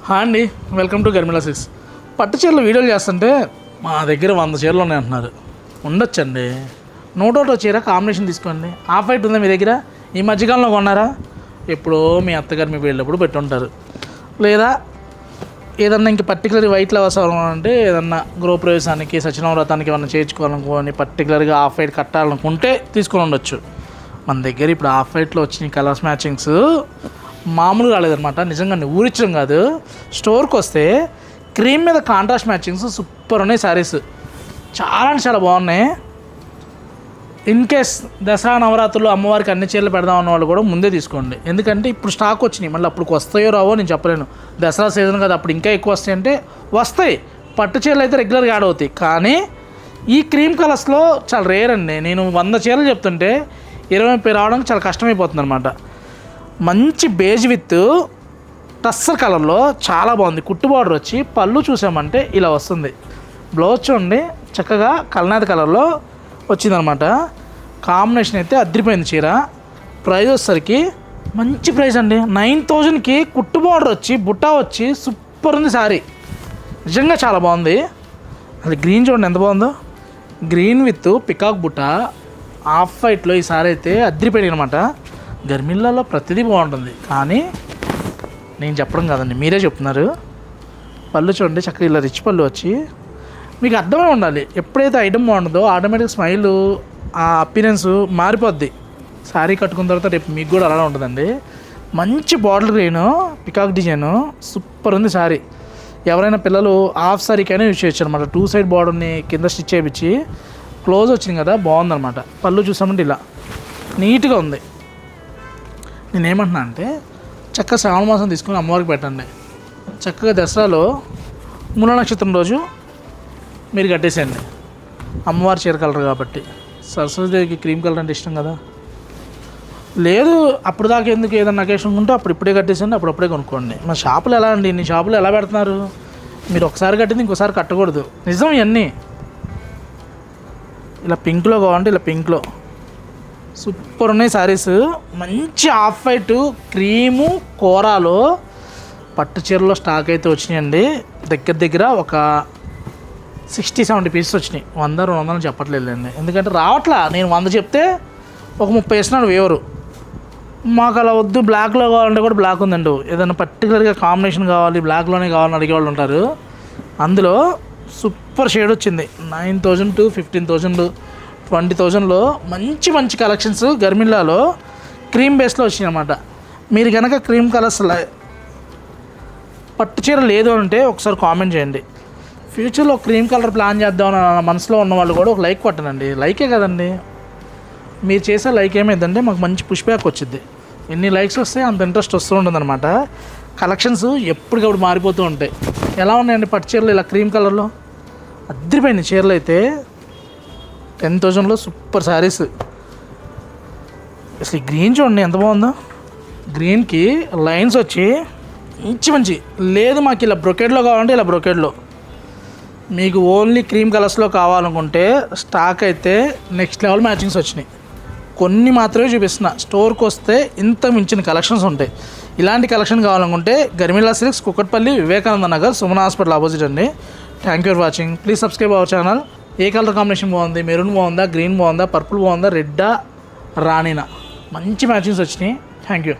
Hi అండి, welcome to గర్మిలా silks. పట్టు చీరలు వీడియోలు చేస్తుంటే మా దగ్గర 100 చీరలు ఉన్నాయి అంటున్నారు. ఉండొచ్చండి, 101 చీర కాంబినేషన్ తీసుకోండి. ఆఫ్ వైట్ ఉందా మీ దగ్గర? ఈ మధ్యకాలంలో కొన్నారా? ఎప్పుడో మీ అత్తగారు మీ వెళ్ళినప్పుడు పెట్టుంటారు. లేదా ఏదన్నా ఇంక పర్టికులర్ వైట్లో అవసరం అంటే ఏదన్నా గృహప్రవేశానికి సత్యనారాయణకి ఏమన్నా చేర్చుకోవాలనుకోని పర్టికులర్గా ఆఫ్ వైట్ కట్టాలనుకుంటే తీసుకొని ఉండొచ్చు. మన దగ్గర ఇప్పుడు ఆఫ్ వైట్లో వచ్చిన కలర్స్ మ్యాచింగ్స్ మామూలుగా రాలేదనమాట. నిజంగా ఊరిచ్చడం కాదు, స్టోర్కి వస్తే క్రీమ్ మీద కాంట్రాస్ట్ మ్యాచింగ్స్ సూపర్ ఉన్నాయి. శారీస్ చాలా అంటే చాలా బాగున్నాయి. ఇన్ కేస్ దసరా నవరాత్రులు అమ్మవారికి అన్ని చీరలు పెడదాం అన్న వాళ్ళు కూడా ముందే తీసుకోండి. ఎందుకంటే ఇప్పుడు స్టాక్ వచ్చినాయి, మళ్ళీ అప్పుడు వస్తాయో రావో నేను చెప్పలేను. దసరా సీజన్ కదా, అప్పుడు ఇంకా ఎక్కువ వస్తాయి అంటే వస్తాయి. పట్టు చీరలు అయితే రెగ్యులర్గా యాడ్ అవుతాయి, కానీ ఈ క్రీమ్ కలర్స్లో చాలా రేర్ అండి. నేను 100 చీరలు చెప్తుంటే 20 రావడానికి చాలా కష్టమైపోతుంది అనమాట. మంచి బేజ్ విత్ టస్సర్ కలర్లో చాలా బాగుంది. కుట్టు బార్డర్ వచ్చి పళ్ళు చూసామంటే ఇలా వస్తుంది. బ్లౌజ్ చూడండి చక్కగా కల్నాథ్ కలర్లో వచ్చిందనమాట. కాంబినేషన్ అయితే అదిరిపోయింది చీర. ప్రైస్ వచ్చేసరికి మంచి ప్రైస్ అండి, 9000కి కుట్టు బార్డర్ వచ్చి బుట్ట వచ్చి సూపర్ ఉంది శారీ. నిజంగా చాలా బాగుంది. అది గ్రీన్ చూడండి ఎంత బాగుందో, గ్రీన్ విత్ పికాక్ బుట్ట ఆఫ్ వైట్లో ఈ సారీ అయితే అదిరిపోయింది అనమాట. గర్మిల్లాలో ప్రతిదీ బాగుంటుంది, కానీ నేను చెప్పడం కాదండి, మీరే చెప్తున్నారు. పళ్ళు చూడండి చక్కగా ఇలా రిచ్ పళ్ళు వచ్చి మీకు అర్థమై ఉండాలి. ఎప్పుడైతే ఐటమ్ బాగుంటుందో ఆటోమేటిక్ స్మైల్ ఆ అపీరెన్స్ మారిపోద్ది. శారీ కట్టుకున్న తర్వాత రేపు మీకు కూడా అలానే ఉంటుందండి. మంచి border green peacock design super ఉంది శారీ. ఎవరైనా పిల్లలు హాఫ్ శారీకైనా యూజ్ చేయొచ్చు అనమాట. 2 సైడ్ బార్డర్ని కింద స్టిచ్ చేయించి క్లోజ్ వచ్చింది కదా, బాగుందనమాట. పళ్ళు చూసామంటే ఇలా నీట్గా ఉంది. నేనేమంటున్నా అంటే చక్కగా శ్రావణ మాసం తీసుకొని అమ్మవారికి పెట్టండి. చక్కగా దసరాలో మూల నక్షత్రం రోజు మీరు కట్టేసేయండి. అమ్మవారి చీర కలర్ కాబట్టి. సరస్వతిదేవికి క్రీమ్ కలర్ అంటే ఇష్టం కదా. లేదు అప్పుడు దాకా ఎందుకు, ఏదన్నా అకేషన్ ఉంటే అప్పుడు ఇప్పుడే కట్టేసండి, అప్పుడప్పుడే కొనుక్కోండి. మా షాపులు ఎలా అండి, ఇన్ని షాపులు ఎలా పెడుతున్నారు? మీరు ఒకసారి కట్టింది ఇంకోసారి కట్టకూడదు. నిజం ఇవన్నీ. ఇలా పింక్లో కావాలంటే ఇలా పింక్లో సూపర్ ఉన్నాయి శారీస్. మంచి ఆఫ్ వైట్ క్రీము కోరాలో పట్టు చీరలో స్టాక్ అయితే వచ్చినాయండి. దగ్గర ఒక 60-70 పీసెస్ వచ్చినాయి. 100-200 చెప్పట్లేదండి, ఎందుకంటే రావట్లా. నేను 100 చెప్తే ఒక 30 వేసినాడు వేవరు. మాకు అలా వద్దు, బ్లాక్లో కావాలంటే కూడా బ్లాక్ ఉందండి. ఏదైనా పర్టికులర్గా కాంబినేషన్ కావాలి, బ్లాక్లోనే కావాలని అడిగేవాళ్ళు ఉంటారు. అందులో సూపర్ షేడ్ వచ్చింది. 9000 to 15,000 20,000లో మంచి కలెక్షన్స్ గర్మిల్లాలో క్రీమ్ బేస్లో వచ్చినాయి అన్నమాట. మీరు కనుక క్రీమ్ కలర్స్ పట్టు చీర లేదు అంటే ఒకసారి కామెంట్ చేయండి. ఫ్యూచర్లో క్రీమ్ కలర్ ప్లాన్ చేద్దామని మనసులో ఉన్న వాళ్ళు కూడా ఒక లైక్ కొట్టనండి. లైకే కదండి, మీరు చేసే లైక్ ఏమైందంటే మాకు మంచి పుష్ బ్యాక్ వచ్చింది. ఎన్ని లైక్స్ వస్తే అంత ఇంట్రెస్ట్ వస్తూ ఉంటుంది అనమాట. కలెక్షన్స్ ఎప్పటికప్పుడు మారిపోతూ ఉంటాయి. ఎలా ఉన్నాయండి పట్టు చీరలు ఇలా క్రీమ్ కలర్లో? అదిరిపోయింది చీరలు అయితే. 10,000లో సూపర్ శారీస్. అసలు ఈ గ్రీన్ చూడండి ఎంత బాగుందో. గ్రీన్కి లైన్స్ వచ్చి మంచి లేదు మాకు ఇలా బ్రొకెట్లో కావాలంటే ఇలా బ్రొకెట్లో. మీకు ఓన్లీ క్రీమ్ కలర్స్లో కావాలనుకుంటే స్టాక్ అయితే నెక్స్ట్ లెవెల్ మ్యాచింగ్స్ వచ్చినాయి. కొన్ని మాత్రమే చూపిస్తున్నా. స్టోర్కి వస్తే ఇంత మించిన కలెక్షన్స్ ఉంటాయి. ఇలాంటి కలెక్షన్ కావాలనుకుంటే Garmila silks, Kukatpally, Vivekananda Nagar, Sumana hospital opposite అండి. Thank you for watching. Please subscribe our channel. ఏ కలర్ కాంబినేషన్ బాగుంది? మెరూన్ బాగుందా, గ్రీన్ బాగుందా, పర్పుల్ బాగుందా, రెడ్డా, రాణినా? మంచి మ్యాచింగ్స్ వచ్చినాయి. Thank you.